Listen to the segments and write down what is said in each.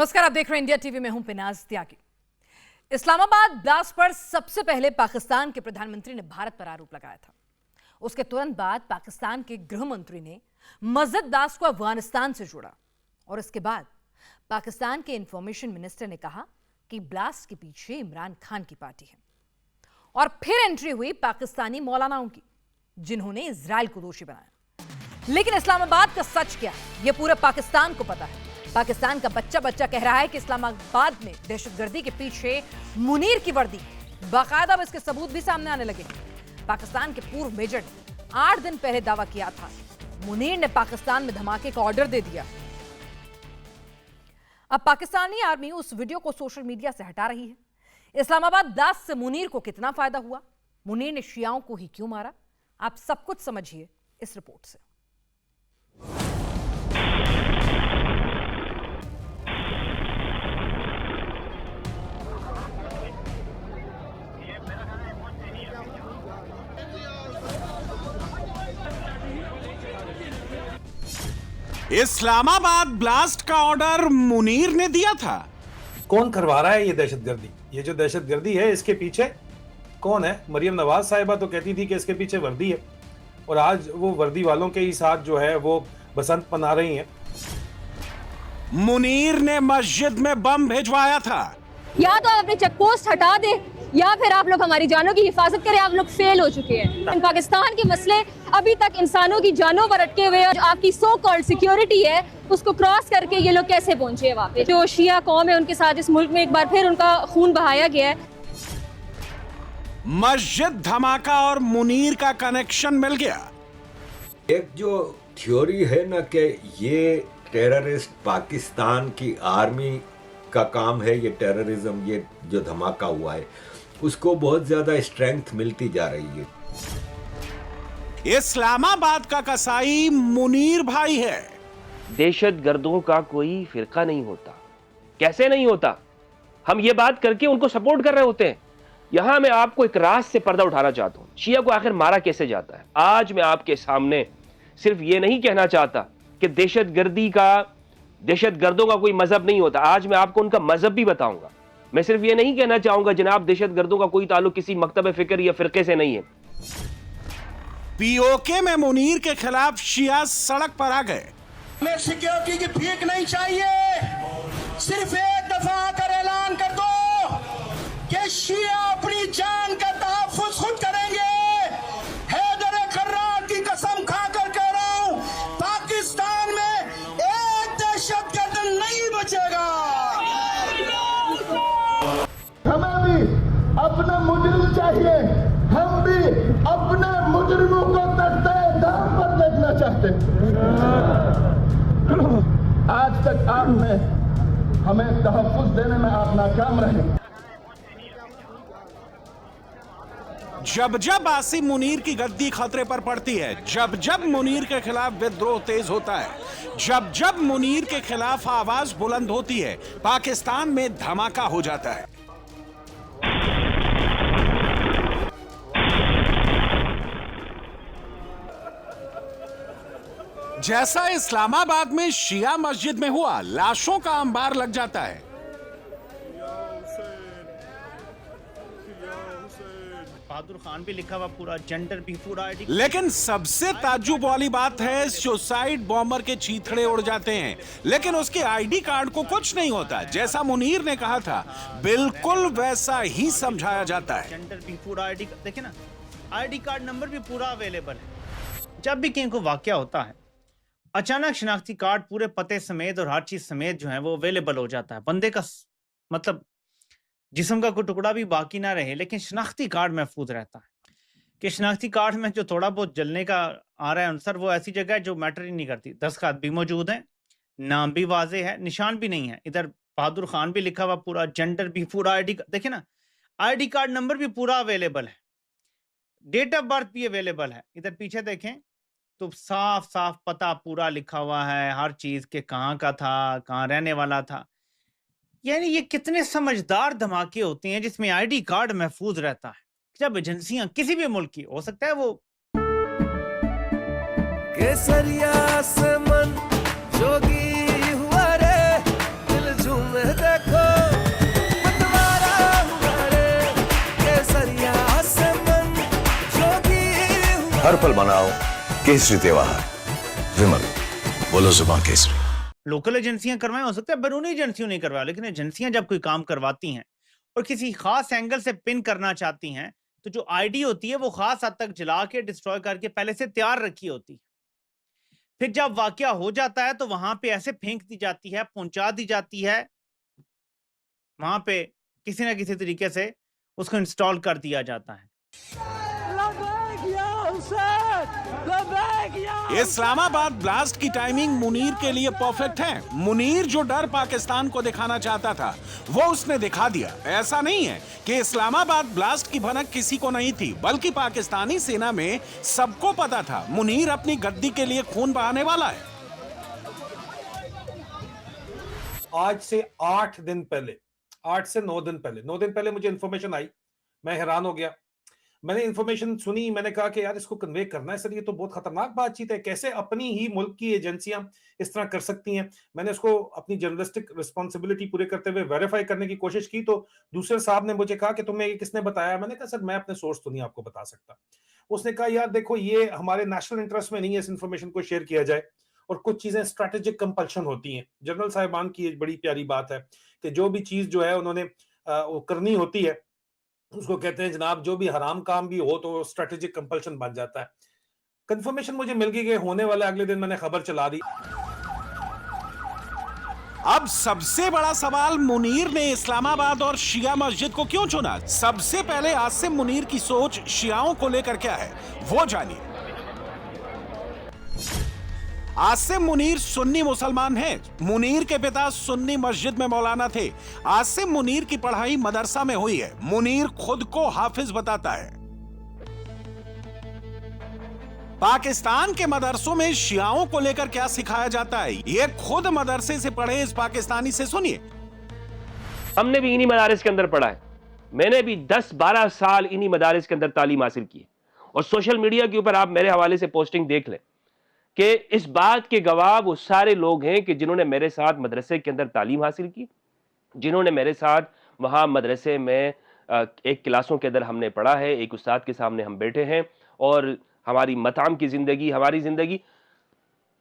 नमस्कार, आप देख रहे हैं इंडिया टीवी में हूं पिनाज त्यागी। इस्लामाबाद ब्लास्ट पर सबसे पहले पाकिस्तान के प्रधानमंत्री ने भारत पर आरोप लगाया था। उसके तुरंत बाद पाकिस्तान के गृह मंत्री ने मस्जिद ब्लास्ट को अफगानिस्तान से जोड़ा और इसके बाद पाकिस्तान के इंफॉर्मेशन मिनिस्टर ने कहा कि ब्लास्ट के पीछे इमरान खान की पार्टी है। और फिर एंट्री हुई पाकिस्तानी मौलानाओं की, जिन्होंने इजराइल को दोषी बनाया। लेकिन इस्लामाबाद का सच क्या है, यह पूरे पाकिस्तान को पता है। पाकिस्तान का बच्चा कह रहा है कि इस्लामाबाद में दहशतगर्दी के पीछे मुनीर की वर्दी, बाकायदा अब इसके सबूत भी सामने आने लगे। पाकिस्तान के पूर्व मेजर ने 8 दिन पहले दावा किया था मुनीर ने पाकिस्तान में धमाके का ऑर्डर दे दिया। अब पाकिस्तानी आर्मी उस वीडियो को सोशल मीडिया से हटा रही है। इस्लामाबाद ब्लास्ट से मुनीर को कितना फायदा हुआ, मुनीर ने शियाओं को ही क्यों मारा, आप सब कुछ समझिए इस रिपोर्ट से। इस्लामाबाद ब्लास्ट का ऑर्डर मुनीर ने दिया था। कौन करवा रहा है ये दहशतगर्दी? ये जो दहशतगर्दी है इसके पीछे कौन है? मरियम नवाज साहिबा तो कहती थी कि इसके पीछे वर्दी है, और आज वो वर्दी वालों के ही साथ जो है वो बसंत मना रही हैं। मुनीर ने मस्जिद में बम भिजवाया था। या तो आप अपने चेक पोस्ट हटा दे या फिर आप लोग हमारी जानों की हिफाजत करें। आप लोग फेल हो चुके हैं। पाकिस्तान के मसले अभी तक इंसानों की जानों पर अटके हुए हैं। आपकी सो कॉल्ड सिक्योरिटी है, उसको क्रॉस करके ये लोग कैसे पहुंचे वहाँ पे? जो शिया कौम है उनके साथ इस मुल्क में एक बार फिर उनका खून बहाया गया है। मस्जिद धमाका और मुनीर का कनेक्शन मिल गया। एक जो थ्योरी है ना कि ये टेररिस्ट पाकिस्तान की आर्मी का काम है, ये टेररिज्म, ये जो धमाका हुआ है उसको बहुत ज्यादा स्ट्रेंथ मिलती जा रही है। इस्लामाबाद का कसाई मुनीर भाई है। दहशतगर्दों का कोई फिरका नहीं होता। कैसे नहीं होता? हम ये बात करके उनको सपोर्ट कर रहे होते हैं। यहां मैं आपको एक राज से पर्दा उठाना चाहता हूं। शिया को आखिर मारा कैसे जाता है? आज मैं आपके सामने सिर्फ ये नहीं कहना चाहता कि दहशतगर्दों का कोई मजहब नहीं होता। आज मैं आपको उनका मजहब भी बताऊंगा। मैं सिर्फ ये नहीं कहना चाहूंगा जनाब दहशतगर्दों का कोई ताल्लुक किसी मकतब फिक्र या फिरके से नहीं है। पीओके में मुनीर के खिलाफ शिया सड़क पर आ गए। हमें सिक्योरिटी की भीख नहीं चाहिए। सिर्फ एक दफा आकर ऐलान कर दो कि शिया अपनी जान का तहफ्फुज़ खुद करेंगे। हैदर कर्रार की कसम खाकर कह रहा हूं, पाकिस्तान में एक दहशतगर्द नहीं बचेगा। हमें भी अपना मुजरिम चाहिए। हम भी अपने मुजरिमों को तख्ते-ए-दाम पर देखना चाहते हैं। आज तक आपने हमें तहफ्फुज़ देने में आप नाकाम रहे। जब जब आसिम मुनीर की गद्दी खतरे पर पड़ती है, जब जब मुनीर के खिलाफ विद्रोह तेज होता है, जब जब मुनीर के खिलाफ आवाज बुलंद होती है, पाकिस्तान में धमाका हो जाता है। जैसा इस्लामाबाद में शिया मस्जिद में हुआ, लाशों का अंबार लग जाता है। बहादुर खान भी लिखा हुआ, पूरा जेंडर भी पूरा आईडी। लेकिन सबसे ताज्जुब वाली बात है, सुसाइड बॉम्बर के चीथड़े उड़ जाते हैं, लेकिन उसके आईडी कार्ड को कुछ नहीं होता। जैसा मुनीर ने कहा था, बिल्कुल वैसा ही समझाया जाता है। जेंडर भी पूरा आईडी, देखिए ना, आईडी कार्ड नंबर भी पूरा अवेलेबल है। जब भी कहीं को वाकया होता है, अचानक शनाख्ती कार्ड पूरे पते समेत और हर चीज समेत जो है वो अवेलेबल हो जाता है। बंदे का मतलब जिस्म का कोई टुकड़ा भी बाकी ना रहे, लेकिन शनाख्ती कार्ड महफूज रहता है। कि शनाख्ती कार्ड में जो थोड़ा बहुत जलने का आ रहा है आंसर, वो ऐसी जगह है जो मैटर ही नहीं करती। दस्तखत भी मौजूद है, नाम भी वाजे है, निशान भी नहीं है। इधर बहादुर खान भी लिखा हुआ, पूरा जेंडर भी पूरा आईडी, देखिए ना, आईडी कार्ड नंबर भी पूरा अवेलेबल है, डेट ऑफ बर्थ भी अवेलेबल है। इधर पीछे देखें तो साफ साफ पता पूरा लिखा हुआ है, हर चीज के कहाँ का था, कहाँ रहने वाला था। यानी ये कितने समझदार धमाके होते हैं जिसमें आईडी कार्ड महफूज रहता है। जब एजेंसियां किसी भी मुल्क की, हो सकता है वो केसरिया से मन जोगी हुआ रे, दिल झूमे हर पल मनाओ केसरी त्योहार। विमल, बोलो जुबान केसरी। लोकल एजेंसियां करवाएं, हो सकता है बैरूनी एजेंसियों नहीं करवाएं, लेकिन एजेंसियां जब कोई काम करवाती हैं और किसी खास एंगल से पिन करना चाहती हैं, तो जो आईडी होती है वो खास हद तक जला के डिस्ट्रॉय करके पहले से तैयार रखी होती है। फिर जब वाकया हो जाता है तो वहां पे ऐसे फेंक दी जाती है, पहुंचा दी जाती है, वहां पे किसी ना किसी तरीके से उसको इंस्टॉल कर दिया जाता है। इस्लामाबाद ब्लास्ट की टाइमिंग मुनीर के लिए परफेक्ट है। मुनीर जो डर पाकिस्तान को दिखाना चाहता था वो उसने दिखा दिया। ऐसा नहीं है कि इस्लामाबाद ब्लास्ट की भनक किसी को नहीं थी, बल्कि पाकिस्तानी सेना में सबको पता था मुनीर अपनी गद्दी के लिए खून बहाने वाला है। आज से 8 दिन पहले, 8 से 9 दिन पहले, 9 दिन पहले मुझे इंफॉर्मेशन आई। मैं हैरान हो गया। मैंने इंफॉर्मेशन सुनी, मैंने कहा कि यार इसको कन्वे करना है सर, ये तो बहुत खतरनाक बातचीत है। कैसे अपनी ही मुल्क की एजेंसियां इस तरह कर सकती हैं। मैंने इसको अपनी जर्नलिस्टिक रिस्पॉन्सिबिलिटी पूरे करते हुए वेरीफाई करने की कोशिश की, तो दूसरे साहब ने मुझे कहा कि तुम्हें ये किसने बताया। मैंने कहा सर मैं अपने सोर्स तो नहीं आपको बता सकता। उसने कहा यार देखो ये हमारे नेशनल इंटरेस्ट में नहीं है इस इंफॉर्मेशन को शेयर किया जाए, और कुछ चीजें स्ट्रेटेजिक कंपल्शन होती हैं। जनरल साहिबान की एक बड़ी प्यारी बात है कि जो भी चीज जो है उन्होंने वो करनी होती है, उसको कहते हैं जनाब जो भी हराम काम भी हो तो स्ट्रेटेजिक कंपल्शन बन जाता है। कंफर्मेशन मुझे मिल गई कि होने वाला, अगले दिन मैंने खबर चला दी। अब सबसे बड़ा सवाल, मुनीर ने इस्लामाबाद और शिया मस्जिद को क्यों चुना? सबसे पहले आसिम मुनीर की सोच शियाओं को लेकर क्या है वो जानिए। आसिम मुनीर सुन्नी मुसलमान हैं। मुनीर के पिता सुन्नी मस्जिद में मौलाना थे। आसिम मुनीर की पढ़ाई मदरसा में हुई है। मुनीर खुद को हाफिज बताता है। पाकिस्तान के मदरसों में शियाओं को लेकर क्या सिखाया जाता है, ये खुद मदरसे से पढ़े इस पाकिस्तानी से सुनिए। हमने भी इन्हीं मदारिस के अंदर पढ़ा है। मैंने भी 10-12 साल इन्हीं मदारिस के अंदर तालीम हासिल की। और सोशल मीडिया के ऊपर आप मेरे हवाले से पोस्टिंग देख लें कि इस बात के गवाह वो सारे लोग हैं कि जिन्होंने मेरे साथ मदरसे के अंदर तालीम हासिल की, जिन्होंने मेरे साथ वहाँ मदरसे में एक क्लासों के अंदर हमने पढ़ा है, एक उस्ताद के सामने हम बैठे हैं, और हमारी मताम की ज़िंदगी, हमारी ज़िंदगी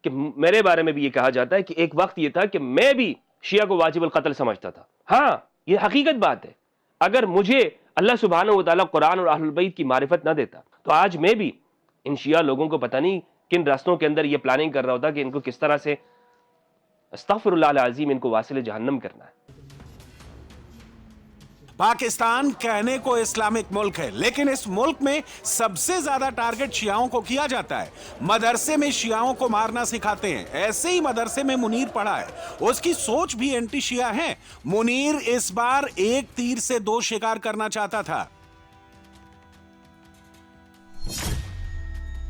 कि मेरे बारे में भी ये कहा जाता है कि एक वक्त ये था कि मैं भी शिया को वाजिबुल कत्ल समझता था। हाँ, ये हकीकत बात है। अगर मुझे अल्लाह सुब्हानहू व तआला कुरान और अहलुल बैत की मारिफत ना देता तो आज मैं भी इन शिया लोगों को पता नहीं किन रास्तों के अंदर ये प्लानिंग कर रहा होता कि इनको किस तरह से अस्तगफिरुल्लाह अज़ीम इनको वासिल जहन्नम करना है। पाकिस्तान कहने को इस्लामिक मुल्क है, लेकिन इस मुल्क में सबसे ज्यादा टारगेट शियाओं को किया जाता है। मदरसे में शियाओं को मारना सिखाते हैं। ऐसे ही मदरसे में मुनीर पढ़ा है। उसकी सोच भी एंटी शिया है। मुनीर इस बार एक तीर से 2 शिकार करना चाहता था।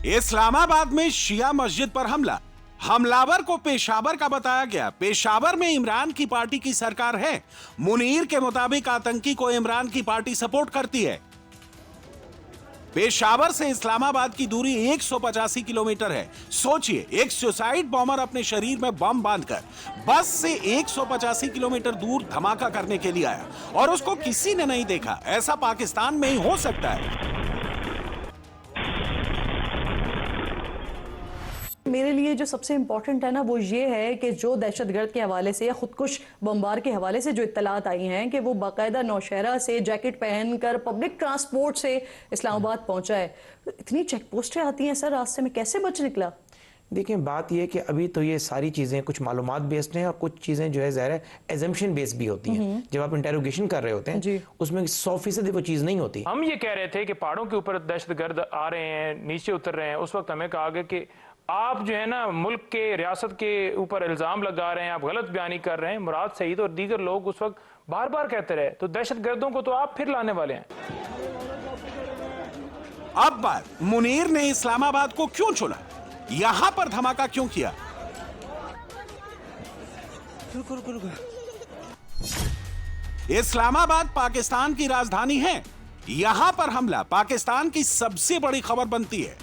इस्लामाबाद में शिया मस्जिद पर हमला। हमलावर को पेशावर का बताया गया। पेशावर में इमरान की पार्टी की सरकार है। मुनीर के मुताबिक आतंकी को इमरान की पार्टी सपोर्ट करती है। पेशावर से इस्लामाबाद की दूरी 185 किलोमीटर है। सोचिए, एक सुसाइड बॉम्बर अपने शरीर में बम बांधकर बस से 185 किलोमीटर दूर धमाका करने के लिए आया और उसको किसी ने नहीं देखा। ऐसा पाकिस्तान में ही हो सकता है। मेरे लिए जो सबसे इम्पोर्टेंट है ना वो ये है कि जो दहशतगर्द के हवाले से या खुदकुश बमबार के हवाले से जो इत्तलात आई हैं कि वो बाकायदा नौशहरा से जैकेट पहनकर पब्लिक ट्रांसपोर्ट से इस्लामाबाद पहुंचा है। इतनी चेक पोस्टें आती हैं सर, रास्ते में कैसे बच निकला? देखिए बात यह है कि अभी तो ये सारी चीज़ें कुछ मालूमात बेस्ड हैं और कुछ चीज़ें जो है ज़ाहिर है एजम्पशन बेस्ड भी होती हैं। जब आप इंटेरोगेशन कर रहे होते हैं उसमें 100% वो चीज़ नहीं होती। हम ये कह रहे थे कि पहाड़ों के ऊपर दहशतगर्द आ रहे हैं, नीचे उतर रहे हैं। उस वक्त हमें कहा गया कि आप जो है ना मुल्क के रियासत के ऊपर इल्ज़ाम लगा रहे हैं, आप गलत बयानी कर रहे हैं। मुराद सईद और दीगर लोग उस वक्त बार बार कहते रहे, तो दहशतगर्दों को तो आप फिर लाने वाले हैं। अब बात, मुनीर ने इस्लामाबाद को क्यों चुना, यहां पर धमाका क्यों किया? इस्लामाबाद पाकिस्तान की राजधानी है। यहां पर हमला पाकिस्तान की सबसे बड़ी खबर बनती है।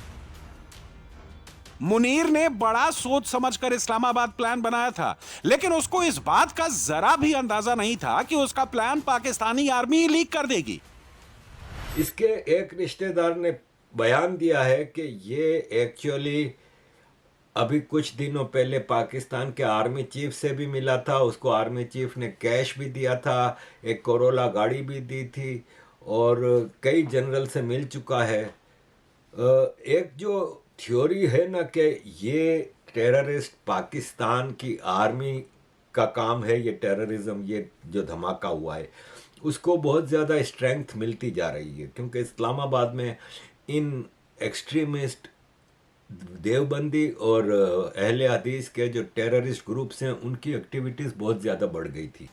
मुनीर ने बड़ा सोच समझकर इस्लामाबाद प्लान बनाया था, लेकिन उसको इस बात का जरा भी अंदाजा नहीं था कि उसका प्लान पाकिस्तानी आर्मी लीक कर देगी। इसके एक रिश्तेदार ने बयान दिया है कि ये एक्चुअली अभी कुछ दिनों पहले पाकिस्तान के आर्मी चीफ से भी मिला था, उसको आर्मी चीफ ने कैश भी दिया था, एक कोरोला गाड़ी भी दी थी और कई जनरल से मिल चुका है। एक जो थ्योरी है ना कि ये टेररिस्ट पाकिस्तान की आर्मी का काम है, ये टेररिज्म, ये जो धमाका हुआ है उसको बहुत ज़्यादा स्ट्रेंथ मिलती जा रही है, क्योंकि इस्लामाबाद में इन एक्सट्रीमिस्ट देवबंदी और अहले हदीस के जो टेररिस्ट ग्रुप्स हैं उनकी एक्टिविटीज़ बहुत ज़्यादा बढ़ गई थी।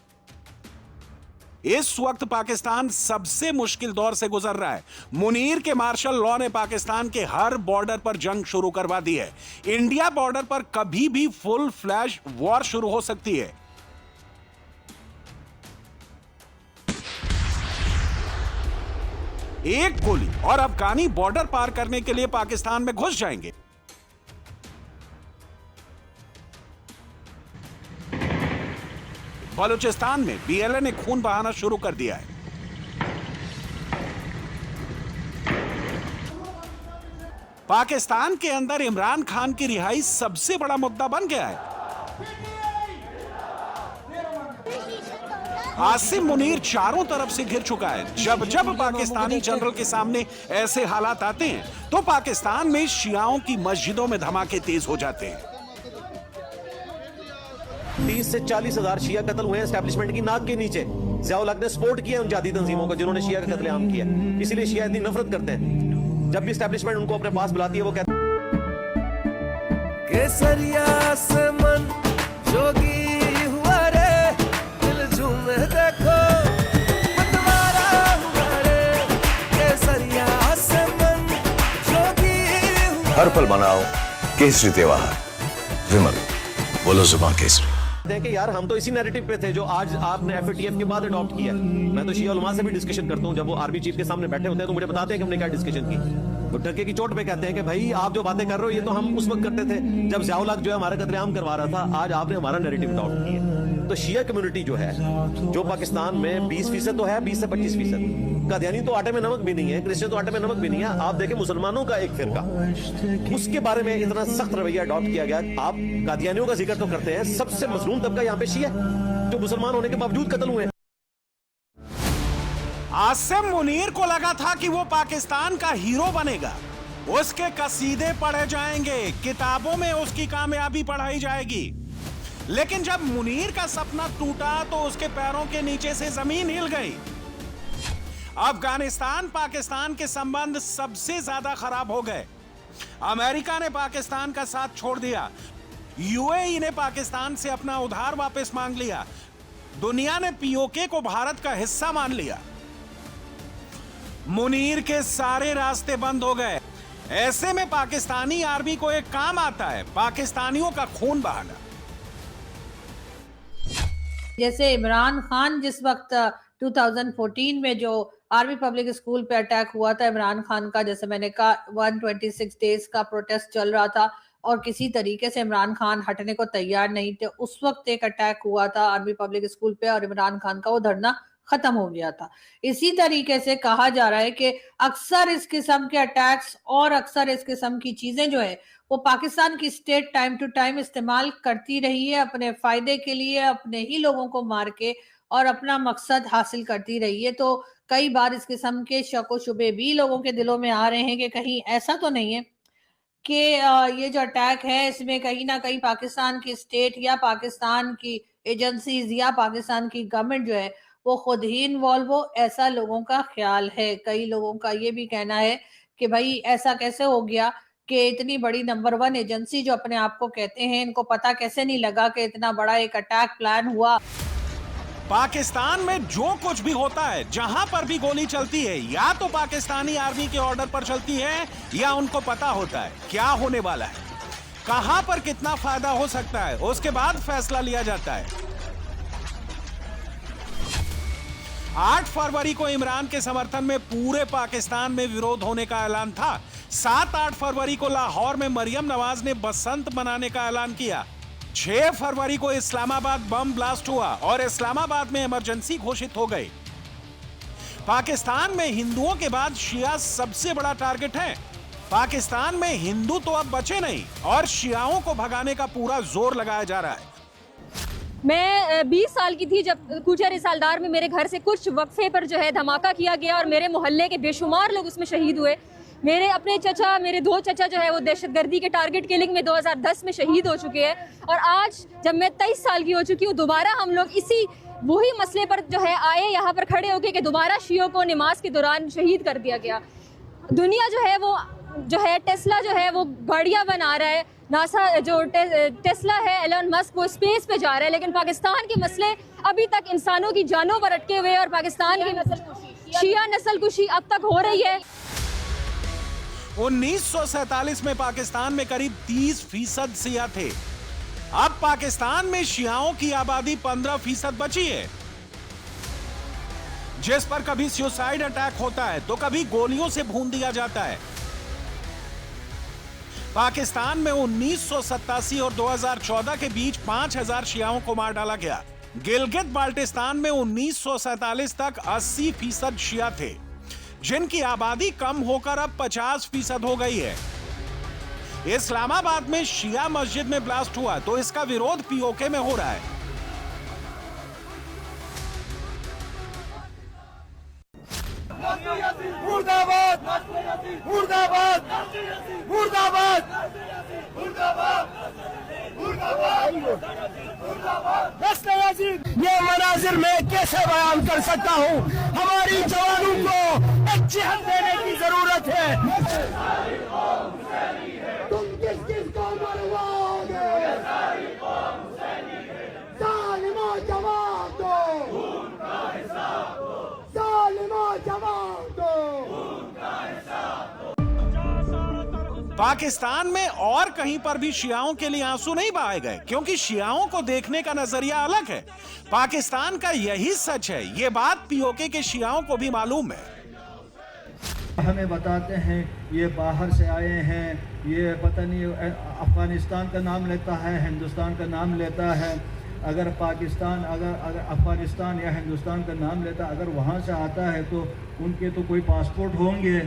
इस वक्त पाकिस्तान सबसे मुश्किल दौर से गुजर रहा है। मुनीर के मार्शल लॉ ने पाकिस्तान के हर बॉर्डर पर जंग शुरू करवा दी है। इंडिया बॉर्डर पर कभी भी फुल फ्लैश वॉर शुरू हो सकती है। एक गोली और अफगानी बॉर्डर पार करने के लिए पाकिस्तान में घुस जाएंगे। बलूचिस्तान में बीएलए ने खून बहाना शुरू कर दिया है। पाकिस्तान के अंदर इमरान खान की रिहाई सबसे बड़ा मुद्दा बन गया है। आसिम मुनीर चारों तरफ से घिर चुका है। जब जब पाकिस्तानी जनरल के सामने ऐसे हालात आते हैं तो पाकिस्तान में शियाओं की मस्जिदों में धमाके तेज हो जाते हैं। 30 से 40 हजार शिया कत्ल हुए हैं एस्टैब्लिशमेंट की नाक के नीचे। ज़ियाउल हक ने सपोर्ट किया उन जाती तंजीमों को जिन्होंने शिया का कत्लेआम किया, इसीलिए शिया इतनी नफरत करते हैं। जब भी एस्टैब्लिशमेंट उनको अपने पास बुलाती है वो कहते हैं केसरिया से मन जोगी हुआ रे, दिल झूमे देखो मतवारा हुआ रे, केसरिया से मन जोगी हुआ। हर पल मनाओ केसरी त्योहार। विमल, बोलो जुबान केसरी। कि यार हम तो इसी नैरेटिव पे थे जो आज आपने एफएटीएफ के बाद अडॉप्ट किया। मैं तो शिया उलमा से भी डिस्कशन करता हूँ, जब वो आर्मी चीफ के सामने बैठे होते हैं तो मुझे बताते हैं कि हमने क्या डिस्कशन की। वो डरके की चोट पे कहते हैं कि भाई आप जो बातें कर रहे हो ये तो हम उस वक्त करते थे जब ज़ियाउल हक जो है हमारा कत्लेआम करवा रहा था, आज आपने हमारा नैरेटिव अडॉप्ट किया। तो शिया कम्युनिटी जो है जो पाकिस्तान में 20% तो है, 20 से 25%। कादियानी तो आटे में नमक भी नहीं है, क्रिश्चियन तो आटे में नमक भी नहीं है। आप देखें मुसलमानों का एक फिरका, उसके बारे में इतना सख्त रवैया अडॉप्ट किया गया। आप कादियानियों का जिक्र तो करते हैं, सबसे मजलूम तबका यहाँ पे शिया जो मुसलमान होने के बावजूद कत्ल हुए। आसिम मुनीर को लगा था कि वो पाकिस्तान का हीरो बनेगा, उसके कसीदे पढ़े जाएंगे, किताबों में उसकी कामयाबी पढ़ाई जाएगी। लेकिन जब मुनीर का सपना टूटा तो उसके पैरों के नीचे से जमीन हिल गई। अफगानिस्तान पाकिस्तान के संबंध सबसे ज्यादा खराब हो गए। अमेरिका ने पाकिस्तान का साथ छोड़ दिया, यूएई ने पाकिस्तान से अपना उधार वापस मांग लिया, दुनिया ने पीओके को भारत का हिस्सा मान लिया। मुनीर के सारे रास्ते बंद हो गए। ऐसे में पाकिस्तानी आर्मी को एक काम आता है, पाकिस्तानियों का खून बहाना। जैसे इमरान खान जिस वक्त 2014 में जो आर्मी पब्लिक स्कूल पे अटैक हुआ था इमरान खान का, जैसे मैंने कहा 126 डेज का प्रोटेस्ट चल रहा था और किसी तरीके से इमरान खान हटने को तैयार नहीं थे। उस वक्त एक अटैक हुआ था आर्मी पब्लिक स्कूल पे और इमरान खान का वो धरना खत्म हो गया था। इसी तरीके से कहा जा रहा है कि अक्सर इस किस्म के अटैक्स और अक्सर इस किस्म की चीजें जो है वो पाकिस्तान की स्टेट टाइम टू टाइम इस्तेमाल करती रही है अपने फायदे के लिए, अपने ही लोगों को मार के और अपना मकसद हासिल करती रही है। तो कई बार इस किस्म के शक व शुबे भी लोगों के दिलों में आ रहे हैं कि कहीं ऐसा तो नहीं है कि ये जो अटैक है इसमें कहीं ना कहीं पाकिस्तान की स्टेट या पाकिस्तान की एजेंसीज या पाकिस्तान की गवर्नमेंट जो है वो खुद ही इन्वॉल्व हो। ऐसा लोगों का ख्याल है। कई लोगों का ये भी कहना है कि भाई ऐसा कैसे हो गया कि इतनी बड़ी नंबर 1 एजेंसी जो अपने आप को कहते हैं, इनको पता कैसे नहीं लगा कि इतना बड़ा एक अटैक प्लान हुआ। पाकिस्तान में जो कुछ भी होता है, जहां पर भी गोली चलती है, या तो पाकिस्तानी आर्मी के ऑर्डर पर चलती है या उनको पता होता है क्या होने वाला है, कहां पर कितना फायदा हो सकता है, उसके बाद फैसला लिया जाता है। 8 फरवरी को इमरान के समर्थन में पूरे पाकिस्तान में विरोध होने का ऐलान था। 7-8 फरवरी को लाहौर में मरियम नवाज ने बसंत मनाने का ऐलान किया। 6 फरवरी को इस्लामाबाद बम ब्लास्ट हुआ और इस्लामाबाद में इमरजेंसी घोषित हो गई। पाकिस्तान में हिंदुओं के बाद शिया सबसे बड़ा टारगेट है। पाकिस्तान में हिंदू तो अब बचे नहीं और शियाओं को भगाने का पूरा जोर लगाया जा रहा है। मैं 20 साल की थी जब कूचर रिसालदार में मेरे घर से कुछ वक्फे पर जो है धमाका किया गया और मेरे मोहल्ले के बेशुमार लोग उसमें शहीद हुए। मेरे अपने चचा, मेरे 2 चचा जो है वो दहशतगर्दी के टारगेट किलिंग में 2010 में शहीद हो चुके हैं। और आज जब मैं 23 साल की हो चुकी हूँ, दोबारा हम लोग इसी वही मसले पर जो है आए यहाँ पर खड़े होके कि दोबारा शियों को नमाज के दौरान शहीद कर दिया गया। दुनिया जो है वो टेस्ला जो है वो गाड़ियाँ बना रहा है, नासा जो टेस्ला है, एलन मस्क वो स्पेस पे जा रहा है, लेकिन पाकिस्तान के मसले अभी तक इंसानों की जानों पर अटके हुए और पाकिस्तान की शिया नस्लकुशी अब तक हो रही है। 1947 में पाकिस्तान में करीब 30% शिया थे। अब पाकिस्तान में शियाओं की आबादी 15% बची है, जिस पर कभी सुसाइड अटैक होता है तो कभी गोलियों से भून दिया जाता है। पाकिस्तान में 1987 और 2014 के बीच 5000 शियाओं को मार डाला गया। गिलगित बाल्टिस्तान में 1947 तक 80% शिया थे, जिनकी आबादी कम होकर अब 50% हो गई है। इस्लामाबाद में शिया मस्जिद में ब्लास्ट हुआ तो इसका विरोध पीओके में हो रहा है। मुर्दाबाद मुर्दाबाद मुर्दाबाद मुर्दाबाद। ये मनाजिर मैं कैसे बयान कर सकता हूँ। हमारी जवानों को एक जिहाद देने की जरूरत है। तुम किस किस को मरवाओगे? जालिमो जवाब दो, जालिमो जवाब दो। पाकिस्तान में और कहीं पर भी शियाओं के लिए आंसू नहीं बहाए गए, क्योंकि शियाओं को देखने का नजरिया अलग है। पाकिस्तान का यही सच है, ये बात पीओके के शियाओं को भी मालूम है। हमें बताते हैं ये बाहर से आए हैं, ये पता नहीं अफगानिस्तान का नाम लेता है, हिंदुस्तान का नाम लेता है। अगर पाकिस्तान अगर अफगानिस्तान या हिंदुस्तान का नाम लेता, अगर वहाँ से आता है तो उनके तो कोई पासपोर्ट होंगे,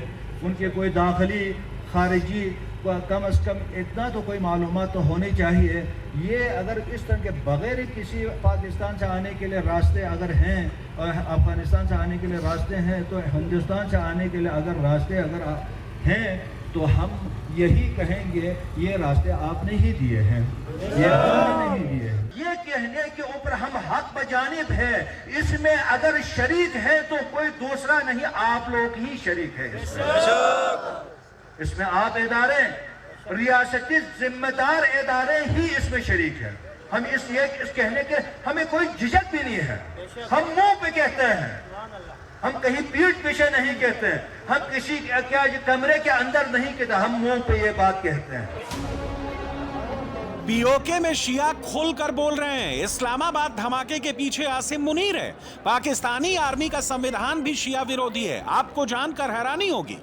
उनके कोई दाखिली खारिजी कम से कम इतना तो कोई मालूमात तो होनी चाहिए। ये अगर इस तरह के बगैर किसी पाकिस्तान से आने के लिए रास्ते अगर हैं और अफगानिस्तान से आने के लिए रास्ते हैं, तो हिंदुस्तान से आने के लिए अगर रास्ते अगर हैं तो हम यही कहेंगे ये रास्ते आपने ही दिए हैं, ये हमने नहीं दिए। ये कहने के ऊपर हम हक बजानिब है, इसमें अगर शरीक है तो कोई दूसरा नहीं, आप लोग ही शरीक है। इसमें आप इदारे, रियासती जिम्मेदार इदारे ही इसमें शरीक है। हम इस कहने के हमें कोई झिझक भी नहीं है। हम मुंह पे कहते हैं, हम कहीं पीठ पीछे नहीं कहते, हम किसी क्या कमरे के अंदर नहीं कहते, हम मुंह पे ये बात कहते हैं। पीओके में शिया खुलकर बोल रहे हैं। इस्लामाबाद धमाके के पीछे आसिम मुनीर है। पाकिस्तानी आर्मी का संविधान भी शिया विरोधी है। आपको जानकर हैरानी होगी,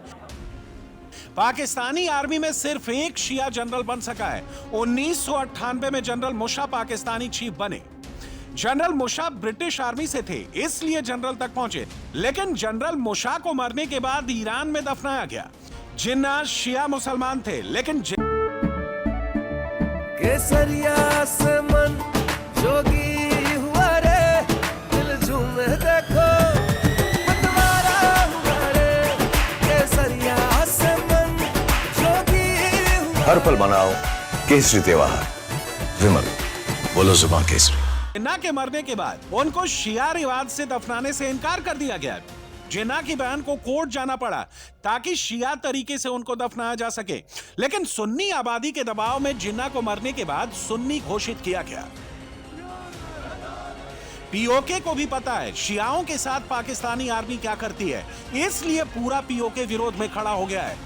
पाकिस्तानी आर्मी में सिर्फ एक शिया जनरल बन सका है। 1998 में जनरल मुशर्रफ पाकिस्तानी चीफ बने। जनरल मुशर्रफ ब्रिटिश आर्मी से थे, इसलिए जनरल तक पहुंचे, लेकिन जनरल मुशर्रफ को मरने के बाद ईरान में दफनाया गया। जिन्ना शिया मुसलमान थे, लेकिन केसरिया से मन जोगी हुआ रे, दिल झूमे देखो मतवारा हुआ रे, केसरिया से मन जोगी हुआ। हर पल मनाओ केसरी त्योहार। विमल, बोलो जुबान केसरी। जिन्ना के मरने के बाद उनको शिया रिवाज से दफनाने से इनकार कर दिया गया। जिन्ना की बहन को कोर्ट जाना पड़ा ताकि शिया तरीके से उनको दफनाया जा सके, लेकिन सुन्नी आबादी के दबाव में जिन्ना को मरने के बाद सुन्नी घोषित किया गया। पीओके को भी पता है शियाओं के साथ पाकिस्तानी आर्मी क्या करती है, इसलिए पूरा पीओके विरोध में खड़ा हो गया है।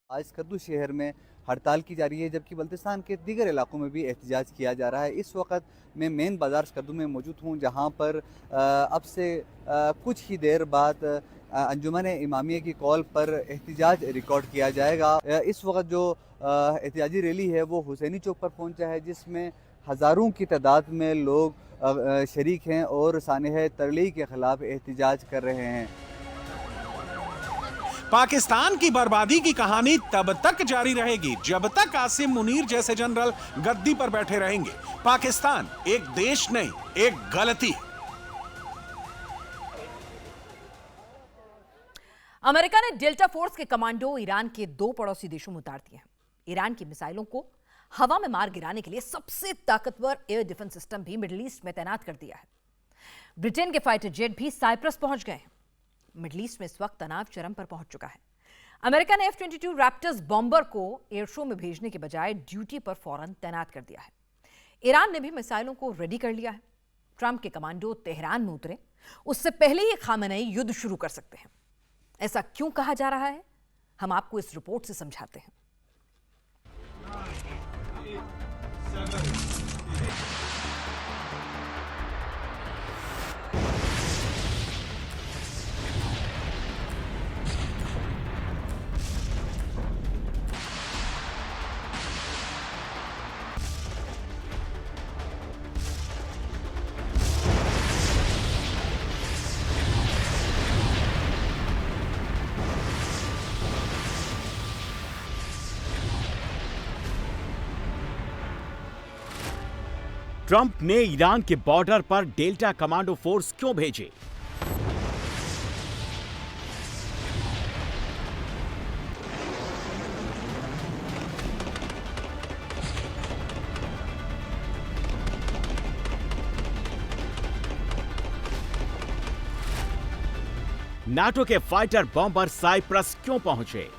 आज स्कर्दू शहर में हड़ताल की जा रही है, जबकि बल्तिस्तान के दीगर इलाकों में भी एहतजाज किया जा रहा है। इस वक्त मैं मेन बाज़ार स्कर्दू में मौजूद हूँ, जहाँ पर अब से कुछ ही देर बाद अंजुमन इमामिया की कॉल पर एहतजाज रिकॉर्ड किया जाएगा। इस वक्त जो एहतजाजी रैली है वो हुसैनी चौक पर पहुँचा है, जिसमें हज़ारों की तादाद में लोग शरीक हैं और सानह तरली के खिलाफ एहतजाज कर रहे हैं। पाकिस्तान की बर्बादी की कहानी तब तक जारी रहेगी जब तक आसिम मुनीर जैसे जनरल गद्दी पर बैठे रहेंगे। पाकिस्तान एक देश नहीं, एक गलती है। अमेरिका ने डेल्टा फोर्स के कमांडो ईरान के 2 पड़ोसी देशों में उतार दिए हैं। ईरान की मिसाइलों को हवा में मार गिराने के लिए सबसे ताकतवर एयर डिफेंस सिस्टम भी मिडिल ईस्ट में तैनात कर दिया है। ब्रिटेन के फाइटर जेट भी साइप्रस पहुंच गए हैं। मिडिल ईस्ट में इस वक्त तनाव चरम पर पहुंच चुका है। अमेरिका ने F-22 रैप्टर्स बॉम्बर को एयर शो में भेजने के बजाय ड्यूटी पर फौरन तैनात कर दिया है। ईरान ने भी मिसाइलों को रेडी कर लिया है। ट्रंप के कमांडो तेहरान में उतरे उससे पहले ही खामेनेई युद्ध शुरू कर सकते हैं। ऐसा क्यों कहा जा रहा है, हम आपको इस रिपोर्ट से समझाते हैं। ट्रंप ने ईरान के बॉर्डर पर डेल्टा कमांडो फोर्स क्यों भेजे? नाटो के फाइटर बॉम्बर साइप्रस क्यों पहुंचे?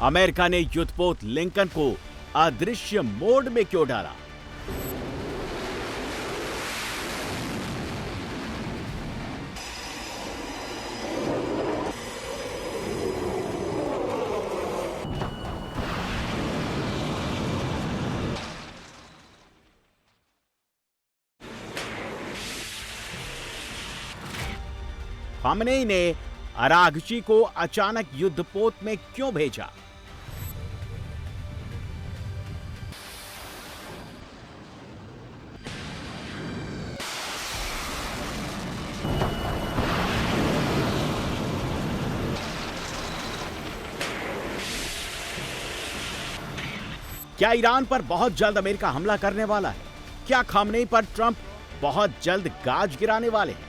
अमेरिका ने युद्धपोत लिंकन को अदृश्य मोड में क्यों डाला? खामेनेई ने अराघची को अचानक युद्धपोत में क्यों भेजा? क्या ईरान पर बहुत जल्द अमेरिका हमला करने वाला है? क्या खामेनेई पर ट्रंप बहुत जल्द गाज गिराने वाले हैं?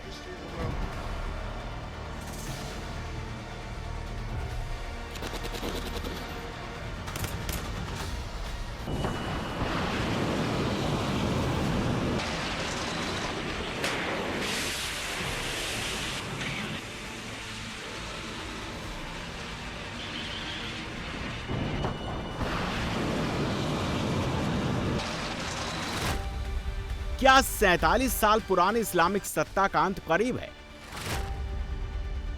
क्या 47 साल पुराने इस्लामिक सत्ता का अंत करीब है?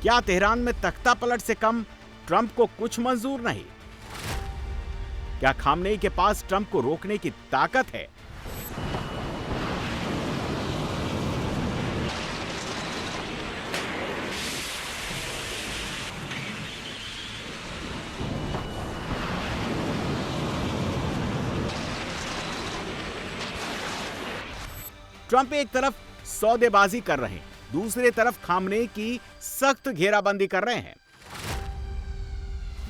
क्या तेहरान में तख्ता पलट से कम ट्रंप को कुछ मंजूर नहीं? क्या खामेनेई के पास ट्रंप को रोकने की ताकत है? ट्रंप एक तरफ सौदेबाजी कर रहे हैं, दूसरी तरफ खामेनेई की सख्त घेराबंदी कर रहे हैं।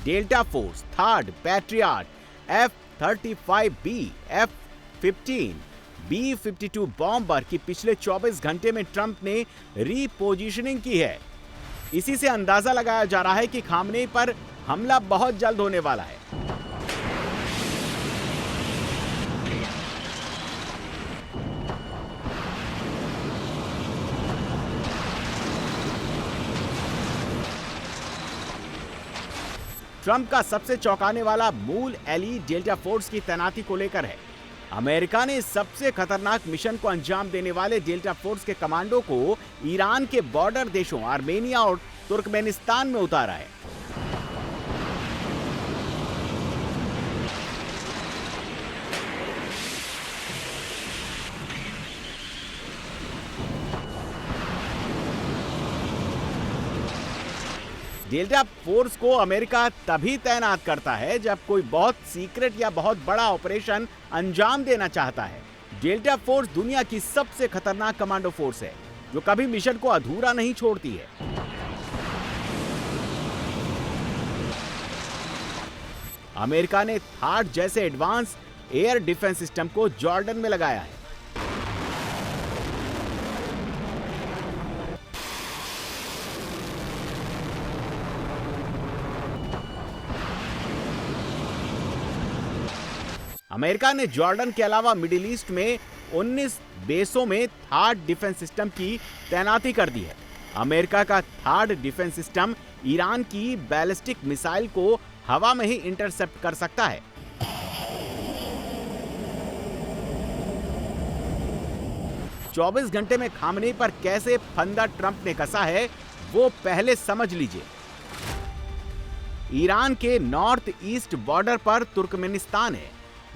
Delta force, third patriot, F-35B, F-15, B-52 bomber की पिछले 24 घंटे में ट्रंप ने रीपोजिशनिंग की है। इसी से अंदाजा लगाया जा रहा है कि खामेनेई पर हमला बहुत जल्द होने वाला है। ट्रंप का सबसे चौंकाने वाला मूल एलीट डेल्टा फोर्स की तैनाती को लेकर है। अमेरिका ने सबसे खतरनाक मिशन को अंजाम देने वाले डेल्टा फोर्स के कमांडो को ईरान के बॉर्डर देशों आर्मेनिया और तुर्कमेनिस्तान में उतारा है। डेल्टा फोर्स को अमेरिका तभी तैनात करता है जब कोई बहुत सीक्रेट या बहुत बड़ा ऑपरेशन अंजाम देना चाहता है। डेल्टा फोर्स दुनिया की सबसे खतरनाक कमांडो फोर्स है जो कभी मिशन को अधूरा नहीं छोड़ती है। अमेरिका ने थाट जैसे एडवांस एयर डिफेंस सिस्टम को जॉर्डन में लगाया है। अमेरिका ने जॉर्डन के अलावा मिडिल ईस्ट में 19 बेसों में थाट डिफेंस सिस्टम की तैनाती कर दी है। अमेरिका का थाट डिफेंस सिस्टम ईरान की बैलिस्टिक मिसाइल को हवा में ही इंटरसेप्ट कर सकता है। चौबीस घंटे में खामनेई पर कैसे फंदा ट्रंप ने कसा है वो पहले समझ लीजिए। ईरान के नॉर्थ ईस्ट बॉर्डर पर तुर्कमेनिस्तान है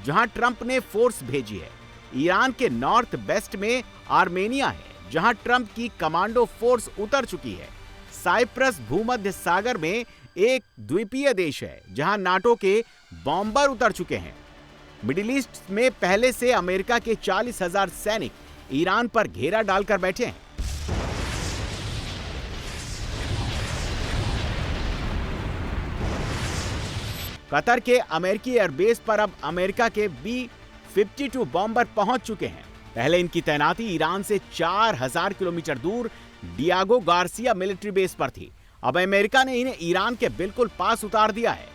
जहां ट्रंप ने फोर्स भेजी है। ईरान के नॉर्थ वेस्ट में आर्मेनिया है जहां ट्रंप की कमांडो फोर्स उतर चुकी है। साइप्रस भूमध्य सागर में एक द्वीपीय देश है जहां नाटो के बॉम्बर उतर चुके हैं। मिडिल ईस्ट में पहले से अमेरिका के 40,000 सैनिक ईरान पर घेरा डालकर बैठे हैं। कतर के अमेरिकी एयरबेस पर अब अमेरिका के B-52 बॉम्बर पहुंच चुके हैं। पहले इनकी तैनाती ईरान से 4,000 किलोमीटर दूर डियागो गार्सिया मिलिट्री बेस पर थी। अब अमेरिका ने इन्हें ईरान के बिल्कुल पास उतार दिया है।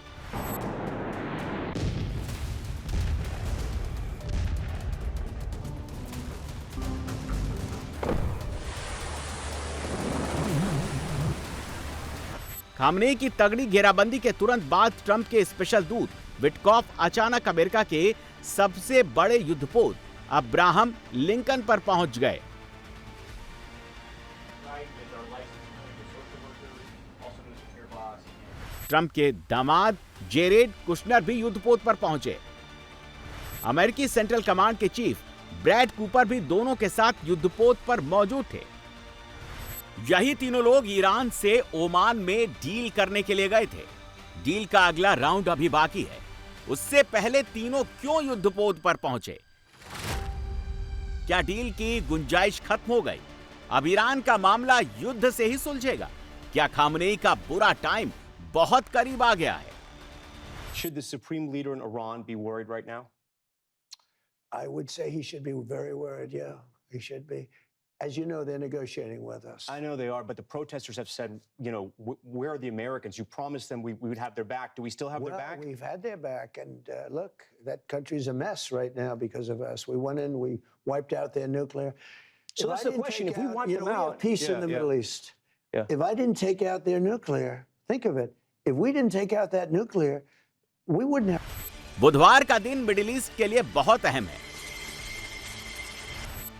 खामनेई की तगड़ी घेराबंदी के तुरंत बाद ट्रंप के स्पेशल दूत विटकॉफ अचानक अमेरिका के सबसे बड़े युद्धपोत अब्राहम लिंकन पर पहुंच गए। ट्रंप के दामाद जेरेड कुशनर भी युद्धपोत पर पहुंचे। अमेरिकी सेंट्रल कमांड के चीफ ब्रैड कूपर भी दोनों के साथ युद्धपोत पर मौजूद थे। यही तीनों लोग ईरान से ओमान में डील करने के लिए गए थे। डील का अगला राउंड अभी बाकी है। उससे पहले तीनों क्यों युद्धपोत पर पहुंचे? क्या डील की गुंजाइश खत्म हो गई? अब ईरान का मामला युद्ध से ही सुलझेगा? क्या खामनेई का बुरा टाइम बहुत करीब आ गया है? Should the supreme leader in Iran be worried right now? I would say he should be very worried, yeah. He should be. As you know, they're negotiating with us. I know they are, but the protesters have said, you know, where are the Americans? You promised them we would have their back. Do we still have their back? Well, we've had their back, and look, that country's a mess right now because of us. We went in, we wiped out their nuclear. So that's the question. If we wipe them we out, have peace in the Middle East. Yeah. If I didn't take out their nuclear, think of it. If we didn't take out that nuclear, we wouldn't have. बुधवार का दिन middle east के लिए बहुत अहम है।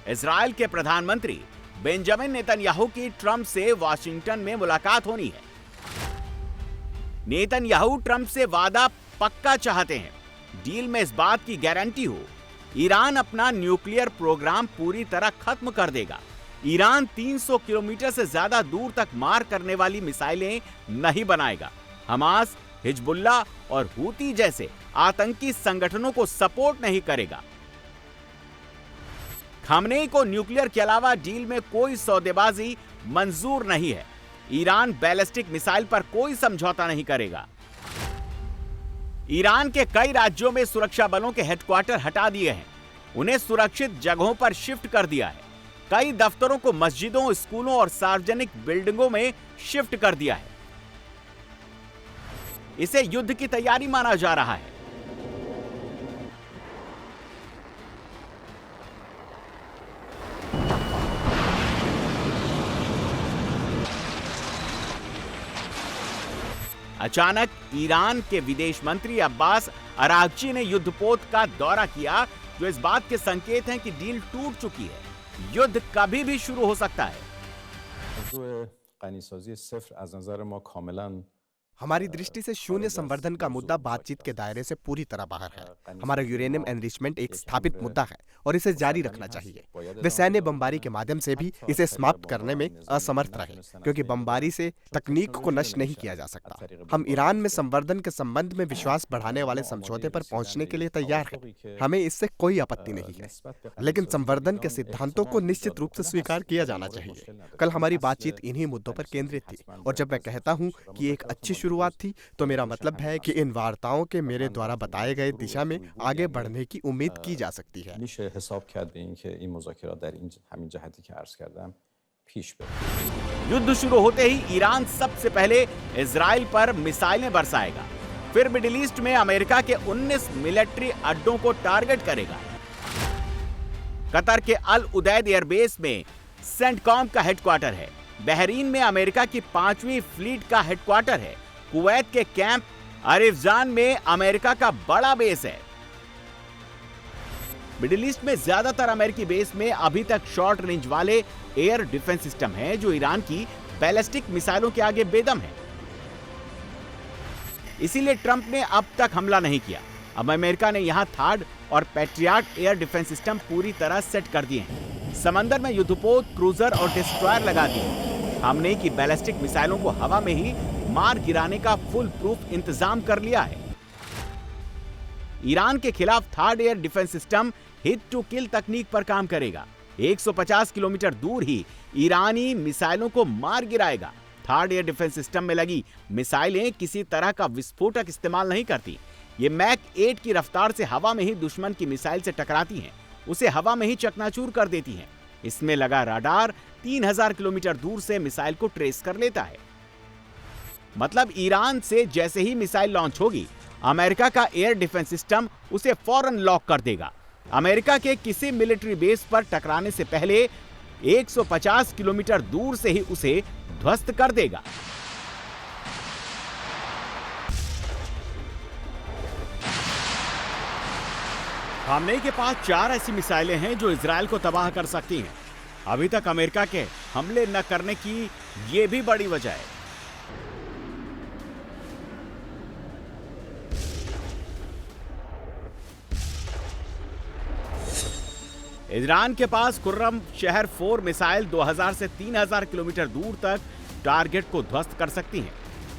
Israel के प्रधानमंत्री बेंजामिन नेतन्याहू की ट्रंप से वाशिंगटन में मुलाकात होनी है। नेतन्याहू ट्रंप से वादा पक्का चाहते हैं। डील में इस बात की गारंटी हो, ईरान अपना न्यूक्लियर प्रोग्राम पूरी तरह खत्म कर देगा। ईरान 300 किलोमीटर से ज्यादा दूर तक मार करने वाली मिसाइलें नहीं बनाएगा। हमास, हिजबुल्ला और हूती जैसे आतंकी संगठनों को सपोर्ट नहीं करेगा। खामनेई को न्यूक्लियर के अलावा डील में कोई सौदेबाजी मंजूर नहीं है। ईरान बैलिस्टिक मिसाइल पर कोई समझौता नहीं करेगा। ईरान के कई राज्यों में सुरक्षा बलों के हेडक्वार्टर हटा दिए हैं। उन्हें सुरक्षित जगहों पर शिफ्ट कर दिया है। कई दफ्तरों को मस्जिदों, स्कूलों और सार्वजनिक बिल्डिंगों में शिफ्ट कर दिया है। इसे युद्ध की तैयारी माना जा रहा है। अचानक ईरान के विदेश मंत्री अब्बास अरागची ने युद्धपोत का दौरा किया, जो इस बात के संकेत हैं कि डील टूट चुकी है। युद्ध कभी भी शुरू हो सकता है। हमारी दृष्टि से शून्य संवर्धन का मुद्दा बातचीत के दायरे से पूरी तरह बाहर है। हमारा यूरेनियम एनरिचमेंट एक स्थापित मुद्दा है और इसे जारी रखना चाहिए। वे सैन्य बमबारी के माध्यम से भी इसे समाप्त करने में असमर्थ रहे, क्योंकि बमबारी से तकनीक को नष्ट नहीं किया जा सकता। हम ईरान में संवर्धन के संबंध में विश्वास बढ़ाने वाले समझौते पर पहुंचने के लिए तैयार हैं। हमें इससे कोई आपत्ति नहीं है, लेकिन संवर्धन के सिद्धांतों को निश्चित रूप से स्वीकार किया जाना चाहिए। कल हमारी बातचीत इन्हीं मुद्दों पर केंद्रित थी, और जब मैं कहता हूं कि एक अच्छी शुरुआत थी, तो मेरा मतलब है कि इन वार्ताओं के मेरे द्वारा बताए गए दिशा में आगे बढ़ने की उम्मीद की जा सकती है। युद्ध शुरू होते ही ईरान सबसे पहले इजराइल पर मिसाइलें बरसाएगा, फिर मिडिल ईस्ट में अमेरिका के 19 मिलिट्री अड्डों को टारगेट करेगा। कतर के अल उदैद एयरबेस में सेंटकॉम का हेडक्वार्टर है। बहरीन में अमेरिका की 5वीं फ्लीट का हेडक्वार्टर है। कुवैत के कैंप अरिफजान में अमेरिका का बड़ा बेस है। मिडिल ईस्ट में ज्यादातर अमेरिकी बेस में अभी तक शॉर्ट रेंज वाले एयर डिफेंस सिस्टम हैं, जो ईरान की बैलिस्टिक मिसाइलों के आगे बेदम है। इसीलिए ट्रंप ने अब तक हमला नहीं किया। अब अमेरिका ने यहां थार्ड और पैट्रियट एयर डिफेंस सिस्टम पूरी तरह सेट कर दिए हैं। समंदर में युद्धपोत, क्रूजर और डिस्ट्रॉयर लगा दिए। हमने की बैलिस्टिक मिसाइलों को हवा में ही मार गिराने का फुल प्रूफ इंतजाम कर लिया है। ईरान के खिलाफ third air defence system hit to kill तकनीक पर काम करेगा। 150 किलोमीटर दूर ही ईरानी मिसाइलों को मार गिराएगा। थर्ड एयर डिफेंस सिस्टम में लगी मिसाइलें किसी तरह का विस्फोटक इस्तेमाल नहीं करती। ये मैक 8 की रफ्तार से हवा में ही दुश्मन की मिसाइल से टकराती हैं, उसे हवा में ही चकनाचूर कर देती हैं। इसमें लगा राडार 3000 किलोमीटर दूर से मिसाइल को ट्रेस कर लेता है। मतलब ईरान से जैसे ही मिसाइल लॉन्च होगी, अमेरिका का एयर डिफेंस सिस्टम उसे फौरन लॉक कर देगा। अमेरिका के किसी मिलिट्री बेस पर टकराने से पहले 150 किलोमीटर दूर से ही उसे ध्वस्त कर देगा। खामनेई के पास 4 ऐसी मिसाइलें हैं जो इजराइल को तबाह कर सकती हैं। अभी तक अमेरिका के हमले न करने की ये भी बड़ी वजह है। ईरान के पास खुर्रम शहर 4 मिसाइल 2000 से 3000 किलोमीटर दूर तक टारगेट को ध्वस्त कर सकती हैं।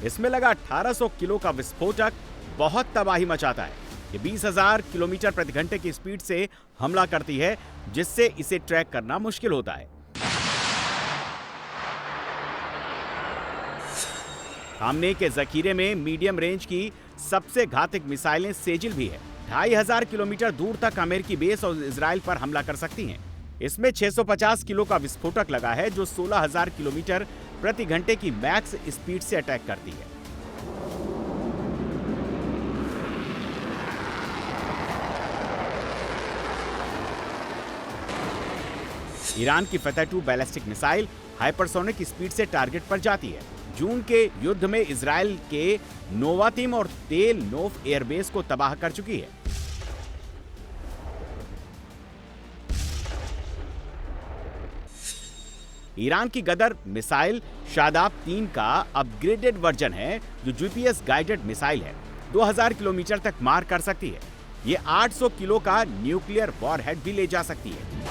इसमें लगा 1800 किलो का विस्फोटक बहुत तबाही मचाता है। ये 20,000 किलोमीटर प्रति घंटे की स्पीड से हमला करती है, जिससे इसे ट्रैक करना मुश्किल होता है। खामनेई के जखीरे में मीडियम रेंज की सबसे घातक मिसाइलें सेजिल भी है। 2500 किलोमीटर दूर तक अमेरिकी बेस और इजराइल पर हमला कर सकती हैं। इसमें 650 किलो का विस्फोटक लगा है, जो 16,000 किलोमीटर प्रति घंटे की मैक्स स्पीड से अटैक करती है। ईरान की फतह 2 बैलिस्टिक मिसाइल हाइपरसोनिक स्पीड से टारगेट पर जाती है। जून के युद्ध में इजराइल के नोवातिम और तेल नोफ एयरबेस को तबाह कर चुकी है। ईरान की गदर मिसाइल शादाब 3 का अपग्रेडेड वर्जन है, जो जीपीएस गाइडेड मिसाइल है। 2000 किलोमीटर तक मार कर सकती है। ये 800 किलो का न्यूक्लियर वॉरहेड भी ले जा सकती है।